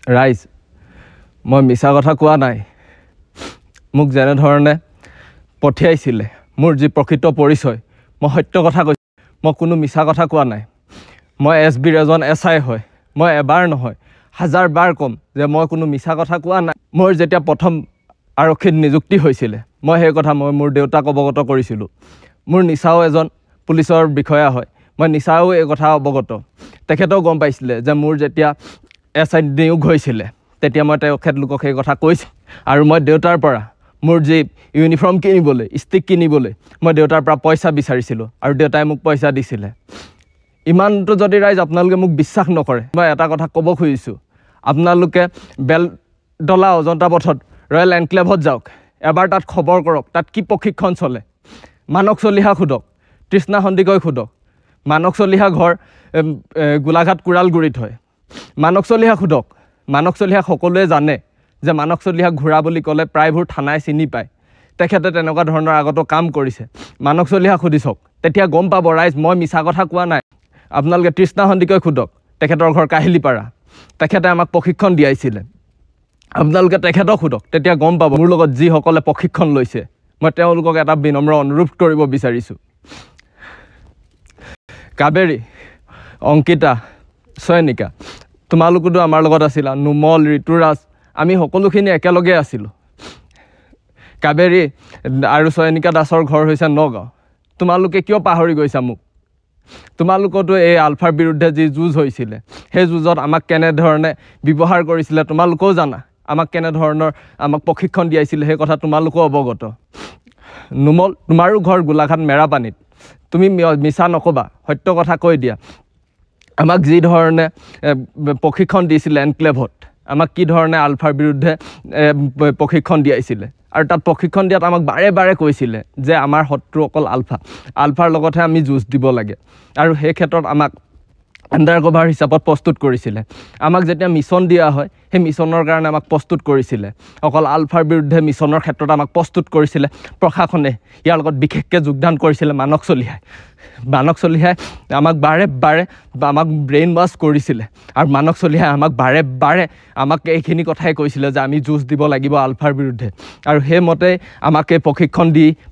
ৰাইজ মই মিছা কথা কোৱা নাই মোক যেনে ধৰণে পঠিয়াইছিলে মোৰ যি প্ৰকৃত পৰিচয় মই সত্য কথা কৈছোঁ মই কোনো মিছা কথা কোৱা নাই মই এছবিৰ এজন এছআই হয় মই এবাৰ নহয় হাজাৰ বাৰ কম যে মই কোনো মিছা কথা কোৱা নাই মোৰ যেতিয়া প্ৰথম আৰক্ষীত নিযুক্তি হৈছিলে মই সেই কথা মই মোৰ দেউতাক অৱগত কৰিছিলোঁ মোৰ নিচাও এজন পুলিচৰ বিষয়া হয় মই নিচাও এই কথা অৱগত তেখেতেও গম পাইছিলে যে মোৰ যেতিয়া এছআই নিয়োগ হৈছিলে তেতিয়া মই তেখেতলোকক সেই কথা কৈছোঁ আৰু মই দেউতাৰ পৰা মোৰ যি ইউনিফৰ্ম কিনিবলৈ ষ্টিক কিনিবলৈ মই দেউতাৰ পৰা পইচা বিচাৰিছিলোঁ আৰু দেউতাই মোক পইচা দিছিলে ইমানটো যদি ৰাইজ আপোনালোকে মোক বিশ্বাস নকৰে মই এটা কথা ক'ব খুজিছোঁ আপোনালোকে বেলতলা অজন্তা পথত ৰয়েল এনক্লেভত যাওক এবাৰ তাত খবৰ কৰক তাত কি প্ৰশিক্ষণ চলে মানক চলিহা সোধক তৃষ্ণা সন্দিকৈ সোধক মানক চলিহা ঘৰ গোলাঘাট কুৰালগুৰিত হয় মানক চলিহা সোধক মানক চলিহা সকলোৱে জানে যে মানক চলিহা ঘূৰা বুলি ক'লে প্ৰায়বোৰ থানাই চিনি পায় তেখেতে তেনেকুৱা ধৰণৰ আগতো কাম কৰিছে মানক চলিহা সুধি চাওক তেতিয়া গম পাব ৰাইজ মই মিছা কথা কোৱা নাই আপোনালোকে তৃষ্ণা সন্দিকৈ সোধক তেখেতৰ ঘৰ কাহিলীপাৰা তেখেতে আমাক প্ৰশিক্ষণ দিয়াইছিলে আপোনালোকে তেখেতক সোধক তেতিয়া গম পাব মোৰ লগত যিসকলে প্ৰশিক্ষণ লৈছে মই তেওঁলোকক এটা বিনম্ৰ অনুৰোধ কৰিব বিচাৰিছোঁ কাবেৰী অংকিতা চয়নিকা তোমালোকোতো আমাৰ লগত আছিলা নুমল ঋতুৰাজ আমি সকলোখিনি একেলগে আছিলোঁ কাবেৰী আৰু চয়নিকা দাসৰ ঘৰ হৈছে নগাঁও তোমালোকে কিয় পাহৰি গৈছা মোক তোমালোকতো এই আলফাৰ বিৰুদ্ধে যি যুঁজ হৈছিলে সেই যুঁজত আমাক কেনেধৰণে ব্যৱহাৰ কৰিছিলে তোমালোকেও জানা আমাক কেনেধৰণৰ আমাক প্ৰশিক্ষণ দিয়াইছিলে সেই কথা তোমালোকেও অৱগত নুমল তোমাৰো ঘৰ গোলাঘাট মেৰাপানীত তুমি মিছা নক'বা সত্য কথা কৈ দিয়া আমাক যি ধৰণে প্ৰশিক্ষণ দিছিলে এনক্লেভত আমাক কি ধৰণে আলফাৰ বিৰুদ্ধে প্ৰশিক্ষণ দিয়াইছিলে আৰু তাত প্ৰশিক্ষণ দিয়াত আমাক বাৰে বাৰে কৈছিলে যে আমাৰ শত্ৰু অকল আলফাৰ লগতহে আমি যুঁজ দিব লাগে আৰু সেই ক্ষেত্ৰত আমাক আণ্ডাৰ কভাৰ হিচাপত প্ৰস্তুত কৰিছিলে আমাক যেতিয়া মিছন দিয়া হয় সেই মিছনৰ কাৰণে আমাক প্ৰস্তুত কৰিছিলে অকল আলফাৰ বিৰুদ্ধে মিছনৰ ক্ষেত্ৰত আমাক প্ৰস্তুত কৰিছিলে প্ৰশাসনে ইয়াৰ লগত বিশেষকৈ যোগদান কৰিছিলে মানক চলিহাই আমাক বাৰে বাৰে আমাক ব্ৰেইন ৱাছ কৰিছিলে আৰু মানক চলিহাই আমাক বাৰে বাৰে আমাক এইখিনি কথাই কৈছিলে যে আমি যুঁজ দিব লাগিব আলফাৰ বিৰুদ্ধে আৰু সেইমতেই আমাক এই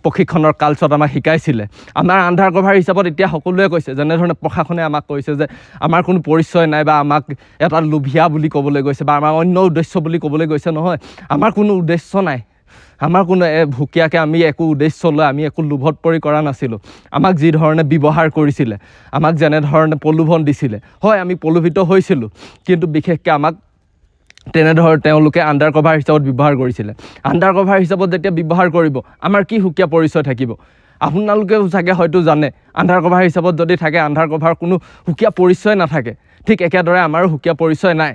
প্ৰশিক্ষণৰ কালচত আমাক শিকাইছিলে আমাৰ আণ্ডাৰ কভাৰ হিচাপত এতিয়া সকলোৱে কৈছে যেনেধৰণে প্ৰশাসনে আমাক কৈছে যে আমাৰ কোনো পৰিচয় নাই বা আমাক এটা লোভিয়া বুলি ক'বলৈ গৈছে বা আমাৰ অন্য উদ্দেশ্য বুলি ক'বলৈ গৈছে নহয় আমাৰ কোনো উদ্দেশ্য নাই আমাৰ কোনো ভুকীয়াকৈ আমি একো উদ্দেশ্য লৈ আমি একো লোভত পৰি কৰা নাছিলোঁ আমাক যি ধৰণে ব্যৱহাৰ কৰিছিলে আমাক যেনেধৰণে প্ৰলোভন দিছিলে হয় আমি প্ৰলোভিত হৈছিলোঁ কিন্তু বিশেষকৈ আমাক তেনেধৰণে তেওঁলোকে আণ্ডাৰ কভাৰ হিচাপত ব্যৱহাৰ কৰিছিলে আণ্ডাৰ কভাৰ হিচাপত যেতিয়া ব্যৱহাৰ কৰিব আমাৰ কি সুকীয়া পৰিচয় থাকিব আপোনালোকেও চাগে হয়তো জানে আণ্ডাৰ কভাৰ হিচাপত যদি থাকে আণ্ডাৰ কভাৰ কোনো সুকীয়া পৰিচয় নাথাকে ঠিক একেদৰে আমাৰো সুকীয়া পৰিচয় নাই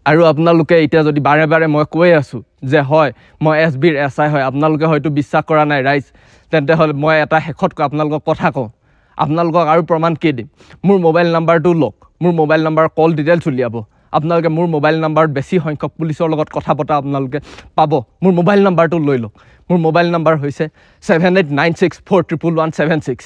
আৰু আপোনালোকে এতিয়া যদি বাৰে বাৰে মই কৈ আছোঁ যে হয় মই এছবিৰ এছআই হয় আপোনালোকে হয়তো বিশ্বাস কৰা নাই ৰাইজ তেন্তে হ'লে মই এটা শেষত আপোনালোকক কথা কওঁ আপোনালোকক আৰু প্ৰমাণ কি দিম মোৰ মোবাইল নাম্বাৰটো লওক মোৰ মোবাইল নাম্বাৰ কল ডিটেইলছ উলিয়াব আপোনালোকে মোৰ মোবাইল নাম্বাৰত বেছি সংখ্যক পুলিচৰ লগত কথা পতা আপোনালোকে পাব মোৰ মোবাইল নাম্বাৰটো লৈ লওক মোৰ মোবাইল নাম্বাৰ হৈছে 7896411176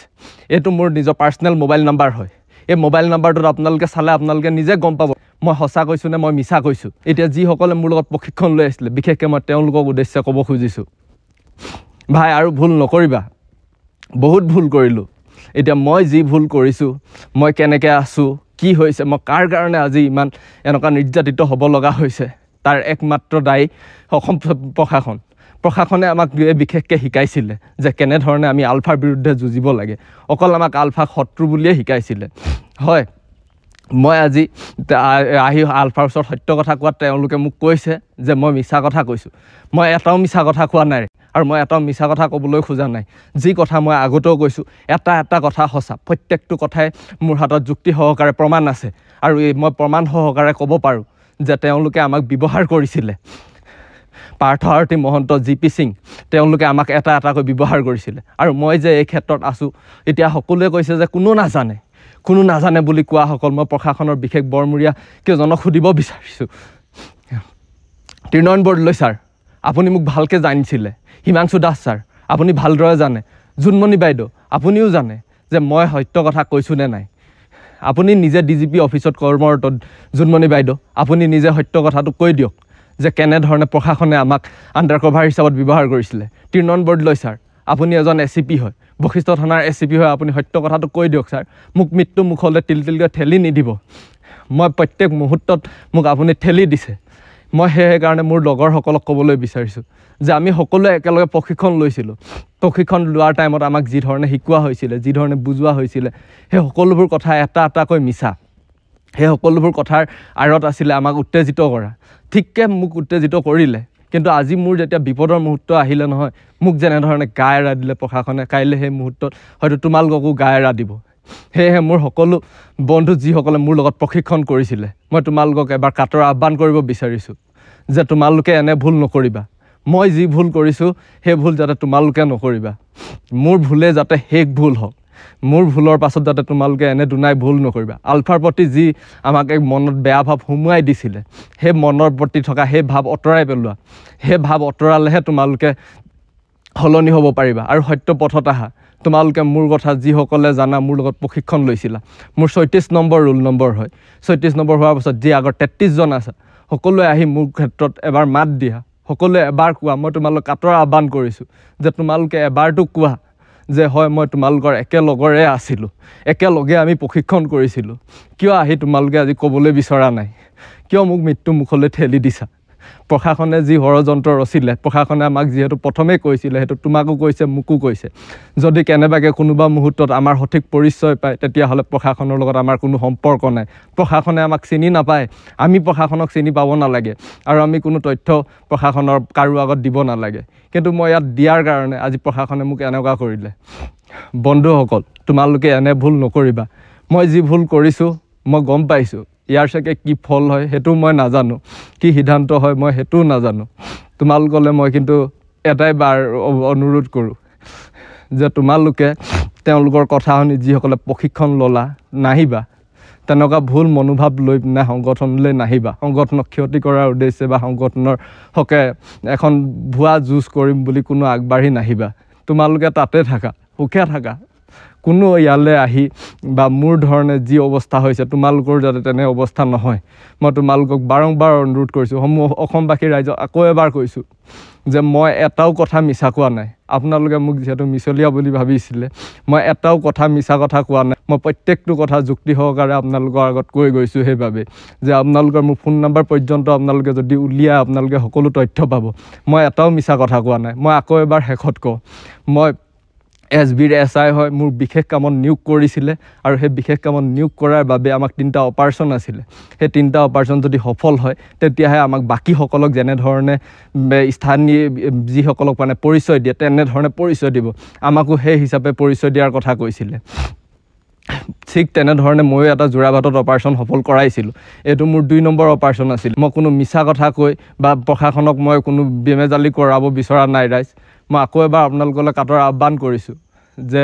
এইটো মোৰ নিজৰ পাৰ্চনেল মোবাইল নাম্বাৰ হয় এই মোবাইল নাম্বাৰটোত আপোনালোকে চালে আপোনালোকে নিজে গম পাব মই সঁচা কৈছোঁ নে মই মিছা কৈছোঁ এতিয়া যিসকলে মোৰ লগত প্ৰশিক্ষণ লৈ আছিলে বিশেষকৈ মই তেওঁলোকক উদ্দেশ্যে ক'ব খুজিছোঁ ভাই আৰু ভুল নকৰিবা বহুত ভুল কৰিলোঁ এতিয়া মই যি ভুল কৰিছোঁ মই কেনেকৈ আছোঁ কি হৈছে মই কাৰ কাৰণে আজি ইমান এনেকুৱা নিৰ্যাতিত হ'ব লগা হৈছে তাৰ একমাত্ৰ দায়ী অসম প্ৰশাসনে আমাক বিশেষকৈ শিকাইছিলে যে কেনেধৰণে আমি আলফাৰ বিৰুদ্ধে যুঁজিব লাগে অকল আমাক আলফাক শত্ৰু বুলিয়ে শিকাইছিলে হয় মই আজি আহি আলফাৰ ওচৰত সত্য কথা কোৱাত তেওঁলোকে মোক কৈছে যে মই মিছা কথা কৈছোঁ মই এটাও মিছা কথা কোৱা নাই আৰু মই এটাও মিছা কথা ক'বলৈ খোজা নাই যি কথা মই আগতেও কৈছোঁ এটা কথা সঁচা প্ৰত্যেকটো কথাই মোৰ হাতত যুক্তি সহকাৰে প্ৰমাণ আছে আৰু মই প্ৰমাণ সহকাৰে ক'ব পাৰোঁ যে তেওঁলোকে আমাক ব্যৱহাৰ কৰিছিলে পাৰ্থ মহন্ত জি পি সিং তেওঁলোকে আমাক এটাকৈ ব্যৱহাৰ কৰিছিলে আৰু মই যে এই ক্ষেত্ৰত আছোঁ এতিয়া সকলোৱে কৈছে যে কোনো নাজানে বুলি কোৱাসকল মই প্ৰশাসনৰ বিশেষ বৰমূৰীয়া কেইজনক সুধিব বিচাৰিছোঁ তৃণয়ন বৰদলৈ ছাৰ আপুনি মোক ভালকৈ জানিছিলে হিমাংশু দাস ছাৰ আপুনি ভালদৰে জানে জোনমণি বাইদেউ আপুনিও জানে যে মই সত্য কথা কৈছোঁ নে নাই আপুনি নিজে DGP অফিচত কৰ্মৰত জোনমণি বাইদেউ আপুনি নিজে সত্য কথাটো কৈ দিয়ক যে কেনেধৰণে প্ৰশাসনে আমাক আণ্ডাৰ কভাৰ হিচাপত ব্যৱহাৰ কৰিছিলে 3 নং বৰদলৈ ছাৰ আপুনি এজন SCP হয় বশিষ্ঠ থানাৰ SCP হয় আপুনি সত্য কথাটো কৈ দিয়ক ছাৰ মোক মৃত্যু মুখলৈ তিলতিলকৈ ঠেলি নিদিব মই প্ৰত্যেক মুহূৰ্তত মোক আপুনি ঠেলি দিছে মই সেইকাৰণে মোৰ লগৰসকলক ক'বলৈ বিচাৰিছোঁ যে আমি সকলোৱে একেলগে প্ৰশিক্ষণ লৈছিলোঁ প্ৰশিক্ষণ লোৱাৰ টাইমত আমাক যি ধৰণে শিকোৱা হৈছিলে যি ধৰণে বুজোৱা হৈছিলে সেই সকলোবোৰ কথা এটা এটাকৈ মিছা সেই সকলোবোৰ কথাৰ আঁৰত আছিলে আমাক উত্তেজিত কৰা ঠিককৈ মোক উত্তেজিত কৰিলে কিন্তু আজি মোৰ যেতিয়া বিপদৰ মুহূৰ্ত আহিলে নহয় মোক যেনেধৰণে গা এৰা দিলে প্ৰশাসনে কাইলৈ সেই মুহূৰ্তত হয়তো তোমালোককো গা এৰা দিব সেয়েহে মোৰ সকলো বন্ধু যিসকলে মোৰ লগত প্ৰশিক্ষণ কৰিছিলে মই তোমালোকক এবাৰ কাটৰ আহ্বান কৰিব বিচাৰিছোঁ যে তোমালোকে এনে ভুল নকৰিবা মই যি ভুল কৰিছোঁ সেই ভুল যাতে তোমালোকে নকৰিবা মোৰ ভুলে যাতে শেষ ভুল হওক মোৰ ভুলৰ পাছত যাতে তোমালোকে এনে দুনাই ভুল নকৰিবা আলফাৰ প্ৰতি যি আমাক এক মনত বেয়া ভাৱ সোমোৱাই দিছিলে সেই মনৰ প্ৰতি থকা সেই ভাৱ আঁতৰাই পেলোৱা সেই ভাৱ আঁতৰালেহে তোমালোকে সলনি হ'ব পাৰিবা আৰু সত্য পথত আহা তোমালোকে মোৰ কথা যিসকলে জানা মোৰ লগত প্ৰশিক্ষণ লৈছিলা মোৰ 36 নম্বৰ ৰোল নম্বৰ হয় 36 নম্বৰ হোৱাৰ পাছত যি আগৰ 33 জন আছে সকলোৱে আহি মোৰ ক্ষেত্ৰত এবাৰ মাত দিয়া সকলোৱে এবাৰ কোৱা মই তোমালোক কাটৰ আহ্বান কৰিছোঁ যে তোমালোকে এবাৰটো কোৱা যে হয় মই তোমালোকৰ একেলগৰে আছিলোঁ একেলগে আমি প্ৰশিক্ষণ কৰিছিলোঁ কিয় আহি তোমালোকে আজি ক'বলৈ বিচৰা নাই কিয় মোক মৃত্যু মুখলৈ ঠেলি দিছা প্ৰশাসনে যি ষড়যন্ত্ৰ ৰচিলে প্ৰশাসনে আমাক যিহেতু প্ৰথমেই কৈছিলে সেইটো তোমাকো কৈছে মোকো কৈছে যদি কেনেবাকৈ কোনোবা মুহূৰ্তত আমাৰ সঠিক পৰিচয় পায় তেতিয়াহ'লে প্ৰশাসনৰ লগত আমাৰ কোনো সম্পৰ্ক নাই প্ৰশাসনে আমাক চিনি নাপায় আমি প্ৰশাসনক চিনি পাব নালাগে আৰু আমি কোনো তথ্য প্ৰশাসনৰ কাৰো আগত দিব নালাগে কিন্তু মই ইয়াত দিয়াৰ কাৰণে আজি প্ৰশাসনে মোক এনেকুৱা কৰিলে বন্ধুসকল তোমালোকে এনে ভুল নকৰিবা মই যি ভুল কৰিছোঁ মই গম পাইছোঁ ইয়াৰ চাগে কি ফল হয় সেইটো মই নাজানো কি সিদ্ধান্ত হয় মই সেইটোও নাজানো তোমালোকলৈ মই কিন্তু এটাই বাৰ অনুৰোধ কৰোঁ যে তোমালোকে তেওঁলোকৰ কথা শুনি যিসকলে প্ৰশিক্ষণ ল'লা নাহিবা তেনেকুৱা ভুল মনোভাৱ লৈ পিনে সংগঠনলৈ নাহিবা সংগঠনক ক্ষতি কৰাৰ উদ্দেশ্যে বা সংগঠনৰ হকে এখন ভুৱা যুঁজ কৰিম বুলি কোনো আগবাঢ়ি নাহিবা তোমালোকে তাতে থাকা সুখে থাকা কোনো ইয়ালৈ আহি বা মোৰ ধৰণে যি অৱস্থা হৈছে তোমালোকৰ যাতে তেনে অৱস্থা নহয় মই তোমালোকক বাৰম্বাৰ অনুৰোধ কৰিছোঁ অসমবাসী ৰাইজক আকৌ এবাৰ কৈছোঁ যে মই এটাও কথা মিছা কোৱা নাই আপোনালোকে মোক যিহেতু মিছলীয়া বুলি ভাবিছিলে মই এটাও কথা মিছা কথা কোৱা নাই মই প্ৰত্যেকটো কথা যুক্তি সহকাৰে আপোনালোকৰ আগত কৈ গৈছোঁ সেইবাবে যে আপোনালোকৰ মোৰ ফোন নম্বৰ পৰ্যন্ত আপোনালোকে যদি উলিয়াই আপোনালোকে সকলো তথ্য পাব মই এটাও মিছা কথা কোৱা নাই মই আকৌ এবাৰ শেষত কওঁ মই SBৰ SI হয় মোৰ বিশেষ কামত নিয়োগ কৰিছিলে আৰু সেই বিশেষ কামত নিয়োগ কৰাৰ বাবে আমাক 3টা অপাৰেশ্যন আছিলে সেই 3টা অপাৰেশ্যন যদি সফল হয় তেতিয়াহে আমাক বাকীসকলক যেনেধৰণে স্থানীয় যিসকলক মানে পৰিচয় দিয়ে তেনেধৰণে পৰিচয় দিব আমাকো সেই হিচাপে পৰিচয় দিয়াৰ কথা কৈছিলে ঠিক তেনেধৰণে ময়ো এটা যোৰাবাটত অপাৰেশ্যন সফল কৰাইছিলোঁ এইটো মোৰ 2 নম্বৰ অপাৰেশ্যন আছিল মই কোনো মিছা কথা কৈ বা প্ৰশাসনক মই কোনো বেমেজালি কৰাব বিচৰা নাই ৰাইজ মই আকৌ এবাৰ আপোনালোকলৈ কাটৰ আহ্বান কৰিছোঁ যে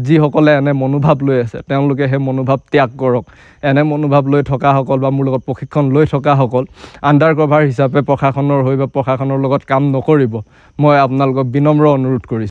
যিসকলে এনে মনোভাৱ লৈ আছে তেওঁলোকে সেই মনোভাৱ ত্যাগ কৰক এনে মনোভাৱ লৈ থকাসকল বা মোৰ লগত প্ৰশিক্ষণ লৈ থকাসকল আণ্ডাৰ কভাৰ হিচাপে প্ৰশাসনৰ হৈ বা প্ৰশাসনৰ লগত কাম নকৰিব মই আপোনালোকক বিনম্ৰ অনুৰোধ কৰিছোঁ